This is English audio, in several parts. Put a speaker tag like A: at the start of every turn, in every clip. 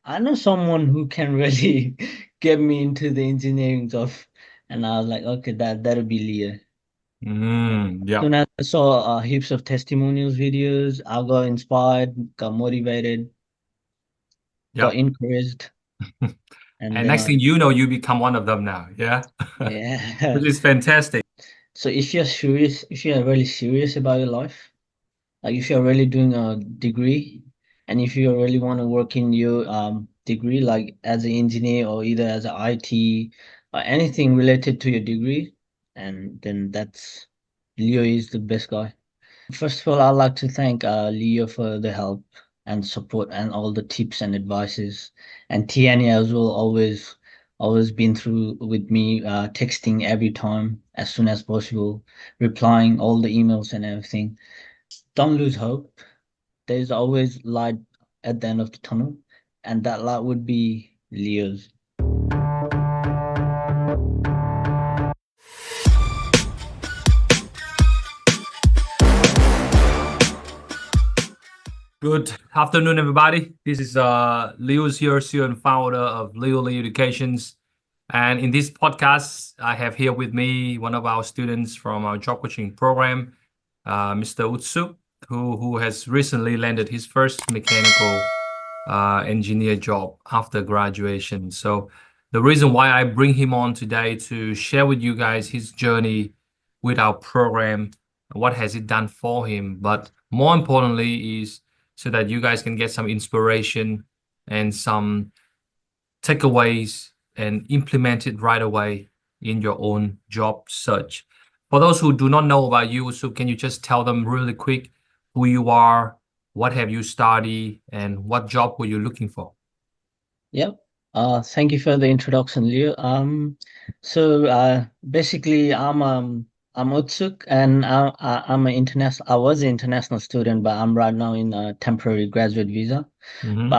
A: I know someone who can really get me into the engineering job, and I was like, okay, that'll be Leah.
B: Yeah,
A: Soon as I saw heaps of testimonials videos, I got inspired, got motivated, got
B: yeah.
A: encouraged, and
B: And
A: then
B: next
A: I,
B: thing you know, you become one of them now. Yeah,
A: yeah.
B: which is fantastic.
A: So if you're really serious about your life, like if you're really doing a degree, and if you really want to work in your degree, like as an engineer or either as an IT or anything related to your degree, and then that's Leo is the best guy. First of all, I'd like to thank Leo for the help and support and all the tips and advices, and Tiani as well, always been through with me, texting every time as soon as possible, replying all the emails and everything. Don't lose hope. There's always light at the end of the tunnel, and that light would be Leo's.
B: Good afternoon, everybody. This is 𝗨𝘂𝗀𝗖 and founder of 𝗨𝘂𝗀𝗲 Educations. And in this podcast, I have here with me one of our students from our job coaching program, Mr. Utsuk, who has recently landed his first mechanical engineer job after graduation. So the reason why I bring him on today to share with you guys his journey with our program, what has it done for him, but more importantly is so that you guys can get some inspiration and some takeaways and implement it right away in your own job search. For those who do not know about you, so can you just tell them really quick who you are, what have you studied, and what job were you looking for?
A: Yep. Thank you for the introduction, Leo. Basically, I'm Utsuk, and I'm an international. I was an international student, but I'm right now in a temporary graduate visa. But
B: Mm-hmm.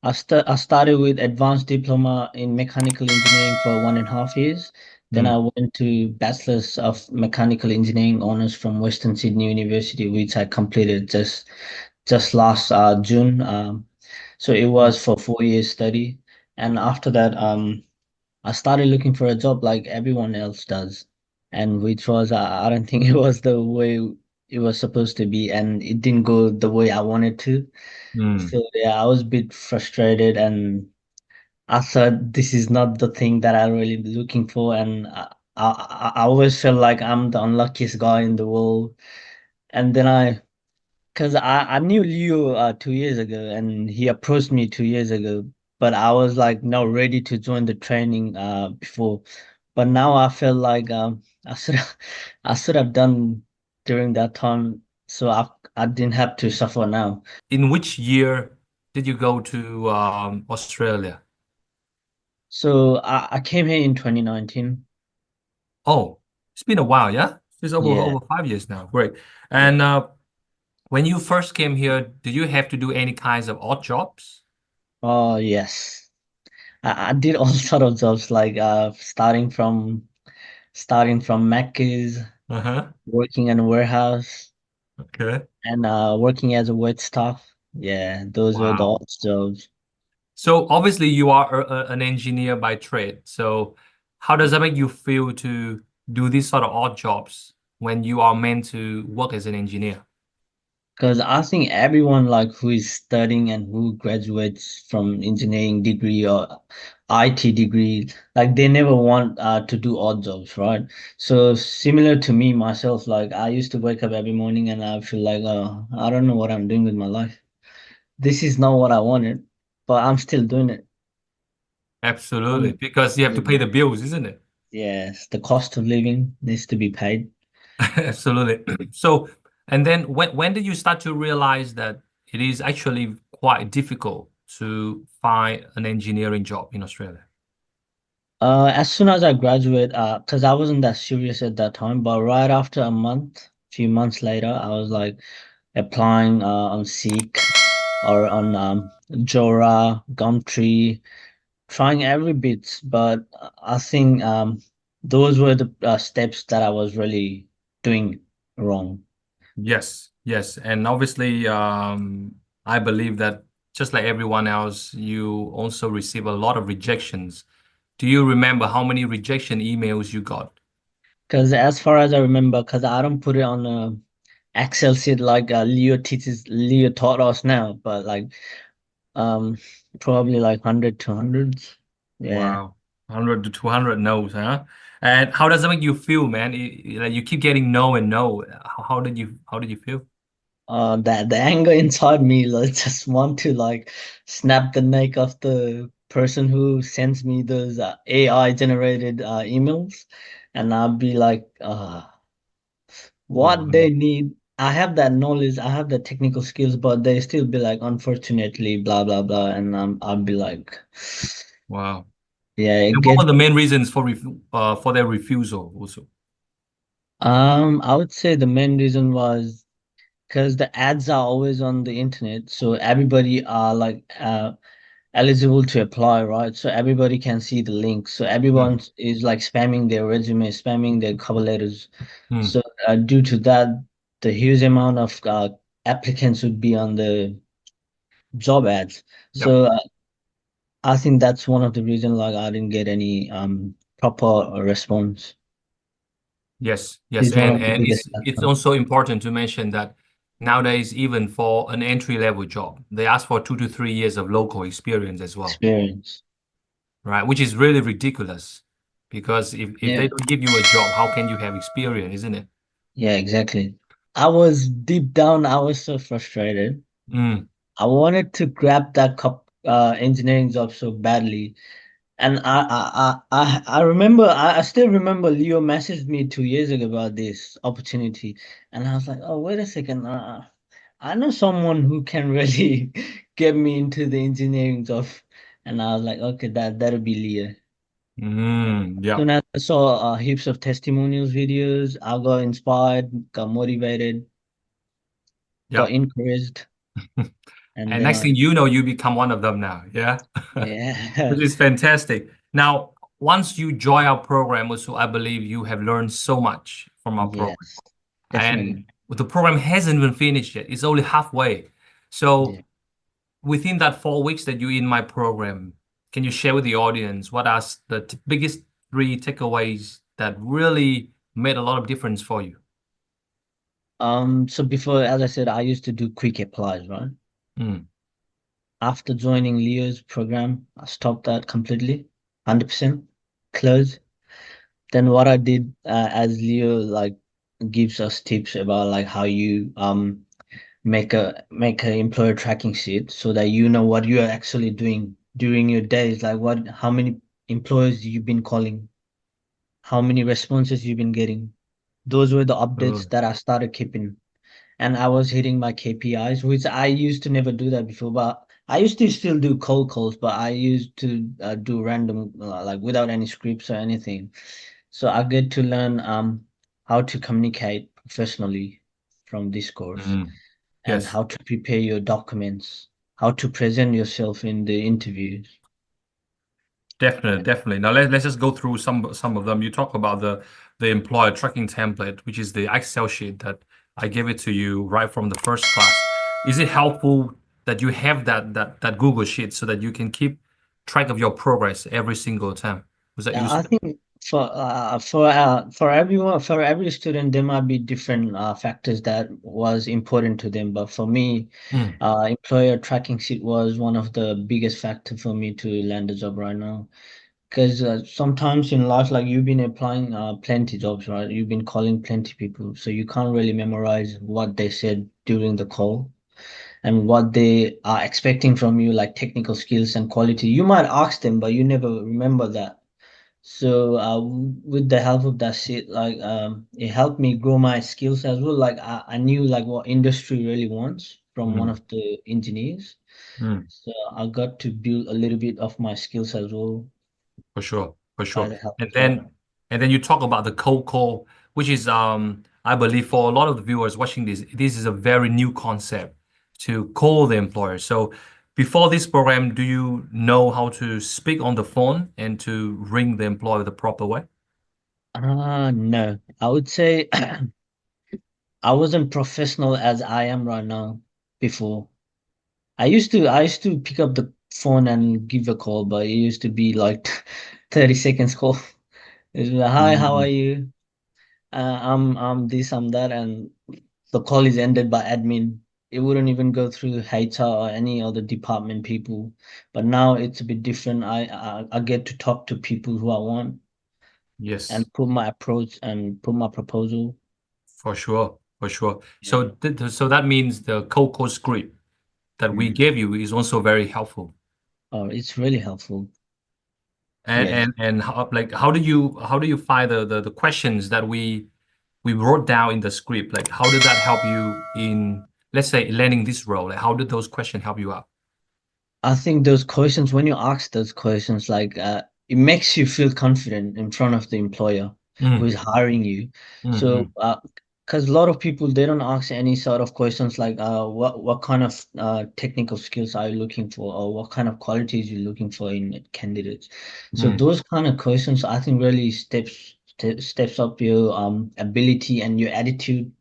A: I started with advanced diploma in mechanical engineering for 1.5 years. Then
B: Mm.
A: I went to Bachelor's of Mechanical Engineering honors from Western Sydney University, which I completed just last June. So it was for 4 years study, and after that, I started looking for a job like everyone else does, and which was I don't think it was the way it was supposed to be, and it didn't go the way I wanted to.
B: Mm.
A: So yeah, I was a bit frustrated, and I thought this is not the thing that I'm really looking for, and I always felt like I'm the unluckiest guy in the world. And then because I knew Leo 2 years ago, and he approached me 2 years ago, but I was like not ready to join the training before. But now I feel like I should I should have done during that time, so I didn't have to suffer now.
B: In which year did you go to Australia?
A: So I came here in 2019.
B: Oh, it's been a while, yeah? It's
A: Yeah,
B: over 5 years now. Great.
A: yeah.
B: And when you first came here, did you have to do any kinds of odd jobs?
A: Oh yes. I did all sort of jobs like starting from Macca's,
B: Uh-huh.
A: working in a warehouse,
B: Okay.
A: and working as a wait staff. Yeah, those were the
B: Wow.
A: odd jobs.
B: So obviously you are an engineer by trade. So how does that make you feel to do these sort of odd jobs when you are meant to work as an engineer?
A: Because I think everyone like who is studying and who graduates from engineering degree or IT degree, like they never want to do odd jobs, right? So similar to me myself, like I used to wake up every morning and I feel like, oh, I don't know what I'm doing with my life. This is not what I wanted, but I'm still doing it.
B: Absolutely,
A: Um,
B: because you have to pay
A: yeah,
B: the bills, isn't it?
A: yes, the cost of living needs to be paid.
B: Absolutely. So, and then when did you start to realize that it is actually quite difficult to find an engineering job in Australia?
A: As soon as I graduate, because I wasn't that serious at that time, but right after a month, few months later, I was like applying on Seek or on Jora, Gumtree, trying every bit, but I think those were the steps that I was really doing wrong.
B: Yes, yes. And obviously, I believe that just like everyone else, you also receive a lot of rejections. Do you remember how many rejection emails you got?
A: Because as far as I remember, because I don't put it on a Excel sheet like Leo taught us now, but like um probably like 100 to hundreds. Yeah.
B: Wow. 100 to 200 no's, huh? And how does that make you feel, man? Like you keep getting no and no. How did you feel?
A: The anger inside me, like just want to like snap the neck of the person who sends me those AI generated emails, and I'll be like, what
B: Wow.
A: they need. I have that knowledge, I have the technical skills, but they still be like, unfortunately, blah blah blah, and I'll be like,
B: Wow.
A: yeah, it
B: And what
A: gets.
B: were the main reasons for their refusal also?
A: I would say the main reason was because the ads are always on the internet, so everybody are like eligible to apply, right? So everybody can see the link. So
B: Mm.
A: everyone is like spamming their resume, spamming their cover letters.
B: Mm.
A: So due to that, the huge amount of applicants would be on the job ads.
B: Yep.
A: So I think that's one of the reasons like I didn't get any proper response.
B: Yes, yes,
A: It's one
B: and
A: of the
B: and
A: biggest
B: it's
A: factors.
B: also important to mention that nowadays, even for an entry level job, they ask for 2 to 3 years of local experience as well,
A: Experience.
B: right? Which is really ridiculous because if
A: Yeah,
B: they don't give you a job, how can you have experience, isn't it?
A: yeah, exactly. I was deep down, I was so frustrated.
B: Mm.
A: I wanted to grab that engineering job so badly. And I remember, I still remember Leo messaged me 2 years ago about this opportunity. And I was like, oh, wait a second. I know someone who can really get me into the engineering job. And I was like, okay, that'll be Leo.
B: Yeah,
A: Soon as I saw heaps of testimonials videos, I got inspired, got motivated,
B: yeah.
A: got encouraged, and
B: And
A: then
B: next
A: I,
B: thing you know, you become one of them now, yeah?
A: yeah,
B: Which is fantastic. Now, once you join our program, also, I believe you have learned so much from our program.
A: yes,
B: And
A: definitely.
B: the program hasn't even finished yet. It's only halfway. So
A: Yeah.
B: within that 4 weeks that you're in my program, can you share with the audience what are the biggest three takeaways that really made a lot of difference for you?
A: So before, as I said, I used to do quick applies, right?
B: Mm.
A: After joining Leo's program, I stopped that completely, 100%, close. Then what I did, as Leo like gives us tips about like how you make a employer tracking sheet so that you know what you are actually doing during your days, like how many employers you've been calling, how many responses you've been getting. Those were the
B: Uh,
A: updates that I started keeping. And I was hitting my KPIs, which I used to never do that before. But I used to still do cold calls, but I used to do random, like without any scripts or anything. So I get to learn how to communicate professionally from this course,
B: mm.
A: and
B: Yes.
A: how to prepare your documents, how to present yourself in the interviews.
B: Definitely, definitely. Now let's just go through some of them. You talk about the employer tracking template, which is the Excel sheet that I gave it to you right from the first class. Is it helpful that you have that Google sheet so that you can keep track of your progress every single time? Was that
A: I
B: useful?
A: think for everyone, for every student, there might be different factors that was important to them. But for me,
B: Mm.
A: employer tracking sheet was one of the biggest factor for me to land a job right now. Because sometimes in life, like you've been applying plenty jobs, right? You've been calling plenty people, so you can't really memorize what they said during the call and what they are expecting from you, like technical skills and quality. You might ask them, but you never remember that. So with the help of that shit, like it helped me grow my skills as well. Like I knew like what industry really wants from one
B: Mm.
A: of the engineers.
B: Mm.
A: So I got to build a little bit of my skills as well
B: For sure, for
A: by
B: sure.
A: the help
B: And
A: of that.
B: then and then you talk about the cold call, which is I believe for a lot of the viewers watching this is a very new concept to call the employer. So before this program, do you know how to speak on the phone and to ring the employer the proper way?
A: No, I would say I wasn't professional as I am right now before. I used to pick up the phone and give a call, but it used to be like 30 seconds call. It's like, hi, how are
B: Mm.
A: you? I'm this, I'm that, and the call is ended by admin. It wouldn't even go through HR or any other department people. But now it's a bit different. I get to talk to people who I want
B: Yes,
A: and put my approach and put my proposal.
B: for sure, for sure.
A: Yeah.
B: So that means the code script that we
A: Mm.
B: gave you is also very helpful.
A: Oh, it's really helpful.
B: And
A: Yeah.
B: how do you find the questions that we wrote down in the script? Like how did that help you in, let's say, landing this role? Like how did those questions help you out?
A: I think those questions, when you ask those questions, it makes you feel confident in front of the employer who is
B: Mm,
A: hiring you. So,
B: mm,
A: because a lot of people they don't ask any sort of questions like, what kind of technical skills are you looking for, or what kind of qualities you're looking for in candidates. So
B: mm.
A: those kind of questions, I think, really steps up your ability and your attitude,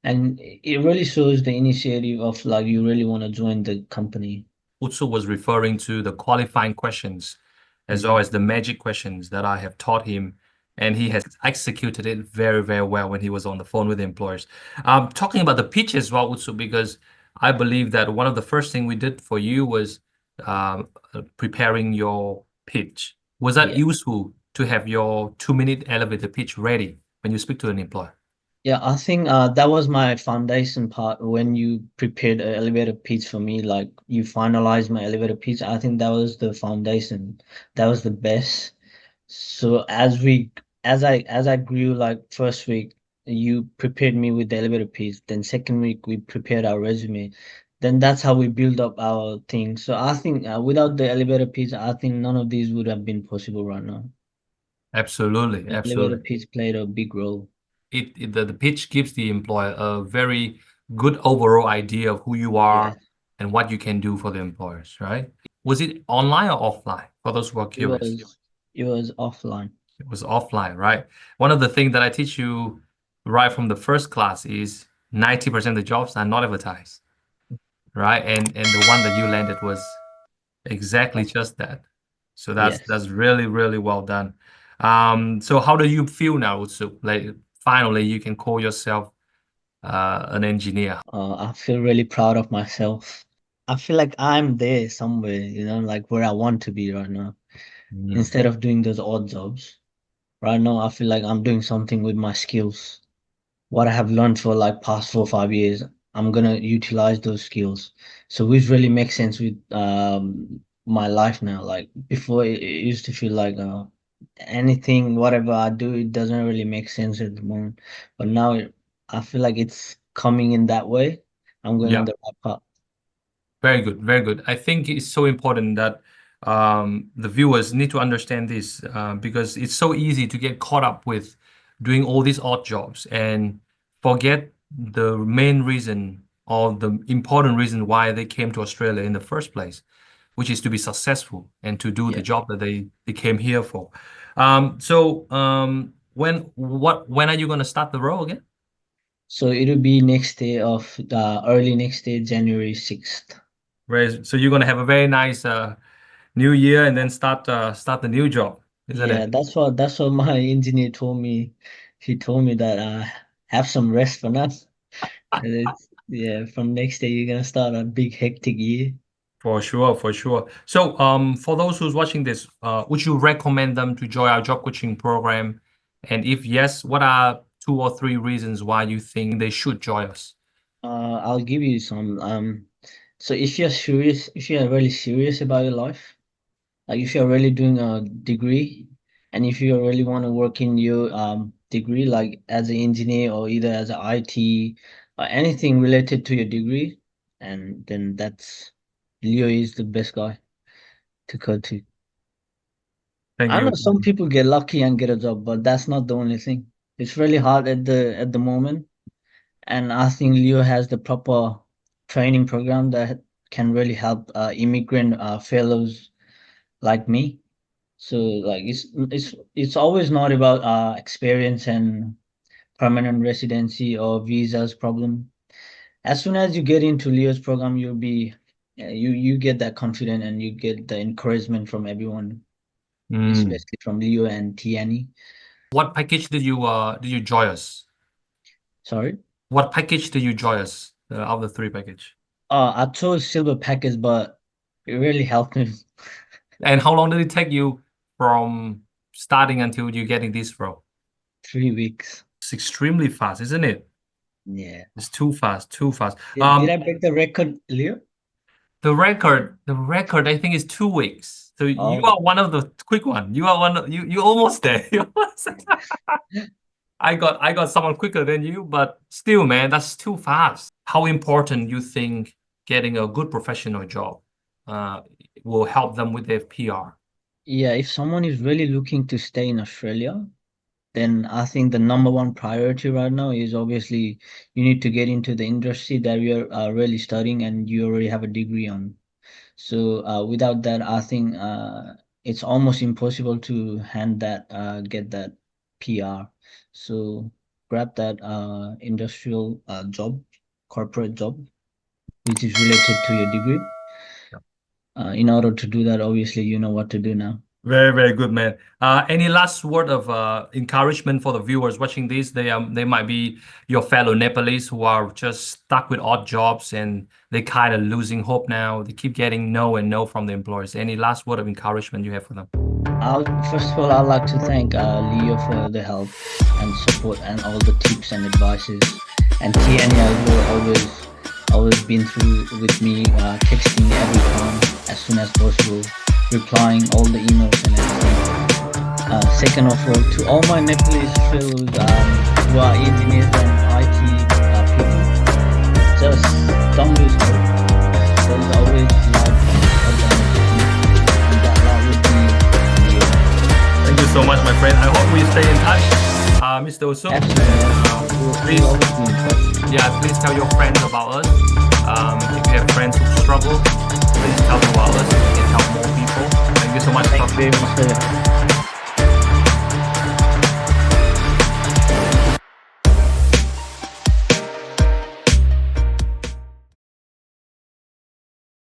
A: and it really shows the initiative of like you really want to join the company.
B: Utsuk was referring to the qualifying questions as well
A: Mm.
B: as the magic questions that I have taught him, and he has executed it very, very well when he was on the phone with the employers. Talking about the pitch as well, Utsuk, because I believe that one of the first thing we did for you was preparing your pitch. Was that
A: Yeah.
B: useful to have your 2-minute elevator pitch ready when you speak to an employer?
A: Yeah, I think that was my foundation part when you prepared an elevator pitch for me. Like you finalized my elevator pitch. I think that was the foundation. That was the best. So as I grew, like first week you prepared me with the elevator pitch. Then second week we prepared our resume. Then that's how we build up our thing. So I think without the elevator pitch, I think none of these would have been possible right now.
B: Absolutely,
A: The elevator
B: absolutely.
A: pitch played a big role.
B: The pitch gives the employer a very good overall idea of who you
A: Yeah,
B: are and what you can do for the employers, right? Was it online or offline? For those who are
A: it
B: curious,
A: was it was offline.
B: it was offline, right? One of the things that I teach you right from the first class is 90% of the jobs are not advertised, right? And the one that you landed was exactly just that. So
A: Yes.
B: that's really, really well done. So how do you feel now, Utsu? Like finally you can call yourself an engineer.
A: I feel really proud of myself. I feel like I'm there somewhere, like where I want to be right now.
B: Mm.
A: Instead of doing those odd jobs. Right now, I feel like I'm doing something with my skills. What I have learned for like past 4 or 5 years, I'm gonna utilize those skills. So which really makes sense with my life now. Like before, it used to feel like anything, whatever I do, it doesn't really make sense at the moment. But now I feel like it's coming in that way. I'm going in
B: Yeah,
A: the right path.
B: very good, very good. I think it's so important that the viewers need to understand this because it's so easy to get caught up with doing all these odd jobs and forget the main reason or the important reason why they came to Australia in the first place, which is to be successful and to do the
A: Yeah.
B: job that they came here for. When are you going to start the role again?
A: So it'll be next day of early next day, January 6th.
B: So you're going to have a very nice new year and then start the new job, isn't
A: Yeah,
B: it?
A: that's what my engineer told me. He told me that have some rest for now. And it's yeah, from next day you're gonna start a big hectic year.
B: For sure, for sure. So, for those who's watching this, would you recommend them to join our job coaching program? And if yes, what are 2 or 3 reasons why you think they should join us?
A: I'll give you some. So if you're really serious about your life, like if you're really doing a degree, and if you really want to work in your degree, like as an engineer or either as an IT or anything related to your degree, and then that's Leo is the best guy to go to.
B: Thank
A: I know
B: you.
A: some people get lucky and get a job, but that's not the only thing. It's really hard at the moment, and I think Leo has the proper training program that can really help immigrant fellows like me. So like it's always not about experience and permanent residency or visas problem. As soon as you get into Leo's program, you'll be Yeah, you get that confidence and you get the encouragement from everyone,
B: Mm.
A: especially from Leo and Tiani.
B: What package did you join us?
A: Sorry?
B: What package did you join us of the 3 package?
A: I chose silver package, but it really helped me.
B: And how long did it take you from starting until you getting this role?
A: 3 weeks.
B: It's extremely fast, isn't it?
A: Yeah.
B: It's too fast, too fast.
A: Did I break the record, Leo?
B: The record I think is 2 weeks. So you
A: Oh.
B: are one of the quick one. You are one. You almost there. I got someone quicker than you, but still, man, that's too fast. How important you think getting a good professional job will help them with their PR?
A: Yeah, if someone is really looking to stay in Australia, then I think the number one priority right now is obviously you need to get into the industry that you're really studying and you already have a degree on. So without that, I think it's almost impossible to get that PR. So grab that industrial job, corporate job, which is related to your degree. In order to do that, obviously, you know what to do now.
B: Very, very good, man. Any last word of encouragement for the viewers watching this? They might be your fellow Nepalese who are just stuck with odd jobs and they kind of losing hope now. They keep getting no and no from the employers. Any last word of encouragement you have for them?
A: First of all, I'd like to thank Leo for the help and support and all the tips and advices. And Tiani has always been through with me, texting every time as soon as possible, replying all the emails and everything. Second of all, to all my Nepalese fellows who are engineers and IT people, just don't lose hope. There's always love and that love will be here.
B: Thank you so much, my friend. I hope we stay in touch, Mr. Utsuk. Please tell your friends about us. If you have friends who struggle, please tell them about us. We can help more people. Thank you so much.
A: Thank you very much.